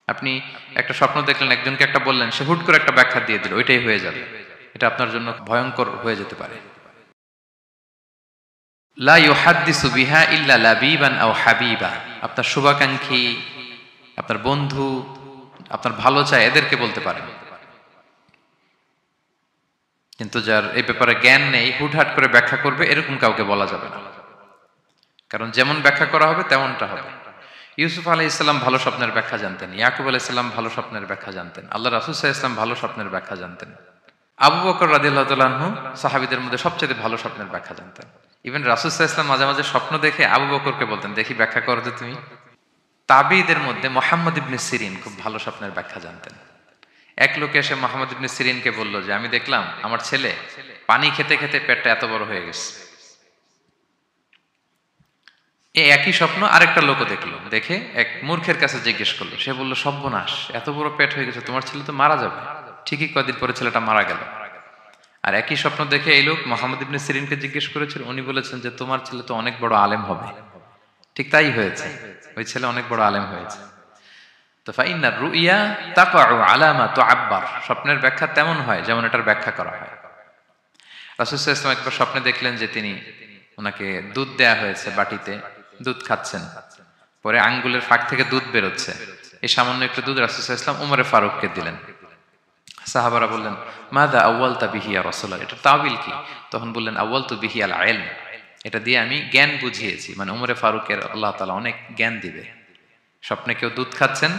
আপনি একটা স্বপ্ন দেখলেন, একজনকে একটা বললেন, সে হুট করে একটা ব্যাখ্যা দিয়ে দিল, ওইটাই হয়ে যাবে। এটা আপনার জন্য ভয়ঙ্কর হয়ে যেতে পারে। লা ইউহাদ্দিসু বিহা ইল্লা লাবিবান আও হাবিবা। আপনার শুভাকাঙ্ক্ষী, আপনার বন্ধু, আপনার ভালো চায়, এদেরকে বলতে পারেন। কিন্তু যার এই ব্যাপারে জ্ঞান নেই, হুটহাট করে ব্যাখ্যা করবে, এরকম কাউকে বলা যাবে না। কারণ যেমন ব্যাখ্যা করা হবে তেমনটা হবে। ইউসুফ আলাইহিস সালাম ভালো স্বপ্নের ব্যাখ্যা জানতেন, ইয়াকুব আলাইহিস সালাম ভালো স্বপ্নের ব্যাখ্যা জানতেন, আল্লাহ রাসূল সাল্লাল্লাহু আলাইহি ওয়াসাল্লাম ভালো স্বপ্নের ব্যাখ্যা জানতেন। আবু বকর রাদিয়াল্লাহু তাআলা আনহু সাহাবীদের মধ্যে সবচেয়ে ভালো স্বপ্নের ব্যাখ্যা জানতেন। ইভেন রাসূল সাল্লাল্লাহু আলাইহি ওয়াসাল্লাম মাঝে মাঝে স্বপ্ন দেখে আবু বকরকে বলতেন, দেখি ব্যাখ্যা করো তো তুমি। তাবিঈদের মধ্যে মুহাম্মদ ইবনে সিরিন খুব ভালো স্বপ্নের ব্যাখ্যা জানতেন। এক লোক এসে মুহাম্মদ ইবনে সিরিনকে বলল যে, আমি দেখলাম আমার ছেলে পানি খেতে খেতে পেটটা এত বড় হয়ে গেছে। এই একই স্বপ্ন আরেকটা লোকও দেখলো, দেখে এক মূর্খের কাছে জিজ্ঞেস করলো। সে বলল, সর্বনাশ, এত বড় পেট হয়ে গেছে, তোমার ছেলে তো মারা যাবে। ঠিকই কয়েকদিন পরে ছেলেটা মারা গেল। আর একই স্বপ্ন দেখে এই লোক মুহাম্মদ ইবনে সিরিনকে জিজ্ঞেস করেছিল, উনি বলেছেন যে তোমার ছেলে তো অনেক বড় আলেম হবে। ঠিক তাই হয়েছে, ওই ছেলে অনেক বড় আলেম হয়েছে। তো ফাইন্না রুইয়া তাকাউ আলা মা তুআব্বার, স্বপ্নের ব্যাখ্যা তেমন হয় যেমন এটার ব্যাখ্যা করা হয়। রাসূল সাল্লাল্লাহু আলাইহি ওয়াসাল্লাম একবার স্বপ্নে দেখলেন যে তিনি, ওনাকে দুধ দেয়া হয়েছে, বাটিতে দুধ খাচ্ছেন, পরে আঙ্গুলের ফাঁক থেকে দুধ বেরোচ্ছে। এই সামান্য একটু দুধ রাসূল সাল্লাল্লাহু আলাইহি ওয়াসাল্লাম উমরে ফারুককে দিলেন। সাহাবারা বললেন, মাযা আউয়ালতা বিহি ইয়া রাসূলুল্লাহ, এটা তাওয়িল কি? তখন বললেন, আউয়ালতু বিহি আল ইলম, এটা দিয়ে আমি জ্ঞান বুঝিয়েছি, মানে উমরে ফারুকের আল্লাহ তাআলা অনেক জ্ঞান দিবে। স্বপ্নে কেউ দুধ খাচ্ছেন,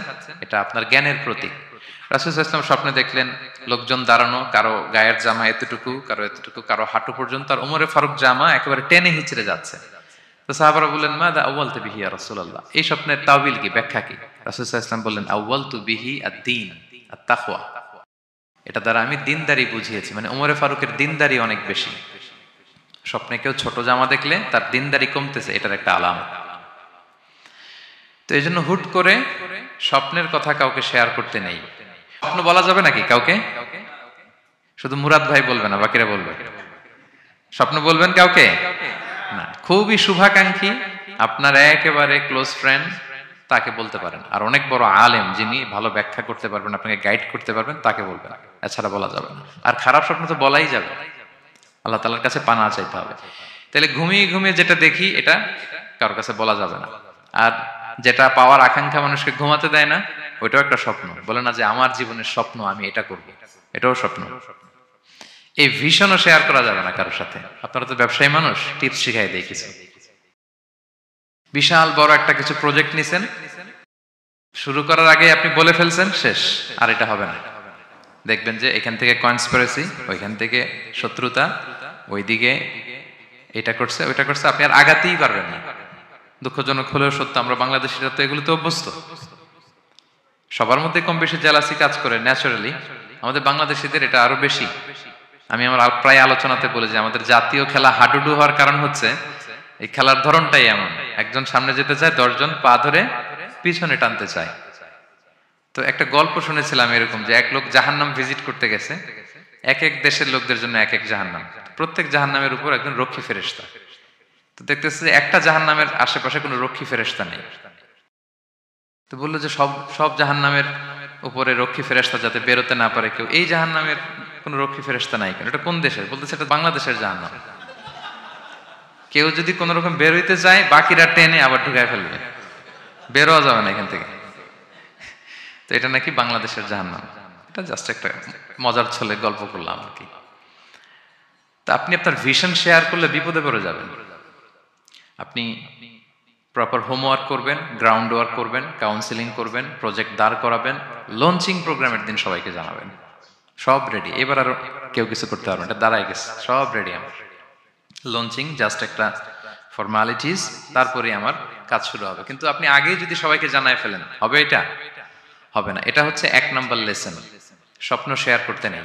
এটা আপনার জ্ঞানের প্রতীক। রাসূল সাল্লাল্লাহু আলাইহি ওয়াসাল্লাম স্বপ্নে দেখলেন লোকজন দাঁড়ানো, কারো গায়ের জামা এতটুকু, কারো এতটুকু, কারো হাঁটু পর্যন্ত, আর উমরে ফারুক জামা একেবারে টেনে হিচড়ে যাচ্ছে। তো সাহাবারা বললেন, মাযা আউয়ালতু বিহি ইয়া রাসূলুল্লাহ, এই স্বপ্নের তাওয়িল কি, ব্যাখ্যা কি? রাসূল সাল্লাল্লাহু আলাইহি ওয়াসাল্লাম বললেন, আউয়ালতু বিহি আদ-দীন আত-তাকওয়া, এটা দ্বারা আমি দিনদারি বুঝিয়েছি, মানে উমরে ফারুকের দিনদারি অনেক বেশি। স্বপ্নে কেউ ছোট জামা দেখলে তার দিনদারি কমতেছে, এটার একটা আলামত। তো এই জন্য হুট করে স্বপ্নের কথা কাউকে শেয়ার করতে নেই। স্বপ্ন বলা যাবে নাকি কাউকে? শুধু মুরাদ ভাই বলবে না, বাকিরা বলবে? স্বপ্ন বলবেন কাউকে না। খুবই শুভাকাঙ্ক্ষী, আপনার একেবারে ক্লোজ ফ্রেন্ড, তাকে বলতে পারেন। আর অনেক বড় আলেম, যিনি ভালো ব্যাখ্যা করতে পারবেন, আপনাকে গাইড করতে পারবেন, তাকে বলবেন। এছাড়া বলা যাবে না। আর খারাপ স্বপ্ন তো বলাই যাবে, আল্লাহ তাআলার কাছে পানা চাইতে হবে। তাহলে ঘুমিয়ে ঘুমিয়ে যেটা দেখি, এটা কারোর কাছে বলা যাবে না। আর যেটা পাওয়ার আকাঙ্ক্ষা মানুষকে ঘুমাতে দেয় না, ওইটাও একটা স্বপ্ন। বলে না যে আমার জীবনের স্বপ্ন আমি এটা করব, এটাও স্বপ্ন। এই ভিশনও শেয়ার করা যাবে না কারোর সাথে। আপনারা তো ব্যবসায়ী মানুষ, টিপস শিখাই দেয় কিছু। বিশাল বড় একটা কিছু প্রজেক্ট নিছেন, শুরু করার আগে আপনি বলে ফেলছেন, শেষ, আর এটা হবে না। দেখবেন যে এখান থেকে কনস্পিরেসি, ওইখান থেকে শত্রুতা, ওইদিকে এটা করছে, ওইটা করছে, আপনি আর আগাতেই পারবেন না। দুঃখজনক হলেও সত্য, আমরা বাংলাদেশিরা তো এগুলোতে অভ্যস্ত। সবার মধ্যে কম বেশি জেলাসি কাজ করে ন্যাচারালি, আমাদের বাংলাদেশিদের এটা আরো বেশি। আমি আমার প্রায় আলোচনাতে বলি যে আমাদের জাতীয় খেলা হাডুডু হওয়ার কারণ হচ্ছে এই খেলার ধরনটাই এমন, একজন সামনে যেতে চায়, 10 জন পা ধরে পিছনে টানতে চায়। তো একটা গল্প শুনেছিলাম এরকম, যে এক লোক জাহান্নাম ভিজিট করতে গেছে। এক এক দেশের লোকদের জন্য এক এক জাহান্নাম, প্রত্যেক জাহান্নামের উপর একজন রক্ষী ফেরেশতা। তো দেখতেছে যে একটা জাহান্নামের আশেপাশে কোনো রক্ষী ফেরেশতা নেই। তো বললো যে সব সব জাহান্নামের উপরে রক্ষী ফেরেশতা যাতে বেরোতে না পারে কেউ, এই জাহান্নামের কোনো রক্ষী ফেরেশতা নাই কেন? এটা কোন দেশের? বলতেছে এটা বাংলাদেশের জাহান্নাম। কেউ যদি কোন রকম বের হইতে চায়, বাকিরা টেনে আবার ঢুকায় ফেলবে, বেরোয়া যাবে না এখান থেকে। তো এটা নাকি বাংলাদেশের জাহান্নাম। এটা জাস্ট একটা মজার ছলে গল্প করলাম আর কি। তা আপনি আপনার ভিশন শেয়ার করলে বিপদে পড়ে যাবেন। আপনি প্রপার হোমওয়ার্ক করবেন, গ্রাউন্ড ওয়ার্ক করবেন, কাউন্সিলিং করবেন, প্রজেক্ট দাঁড় করাবেন, লঞ্চিং প্রোগ্রামের দিন সবাইকে জানাবেন। সব রেডি, এবার আর কেউ কিছু করতে পারবেন, এটা দাঁড়ায় গেছে, সব রেডি আমার। লঞ্চিং জাস্ট একটা ফর্মালিটিস, তারপরে আমার কাজ শুরু হবে। কিন্তু আপনি আগেই যদি সবাইকে জানায় ফেলেন, হবে এটা? হবে না। এটা হচ্ছে 1 নম্বর লেসন, স্বপ্ন শেয়ার করতে নেই।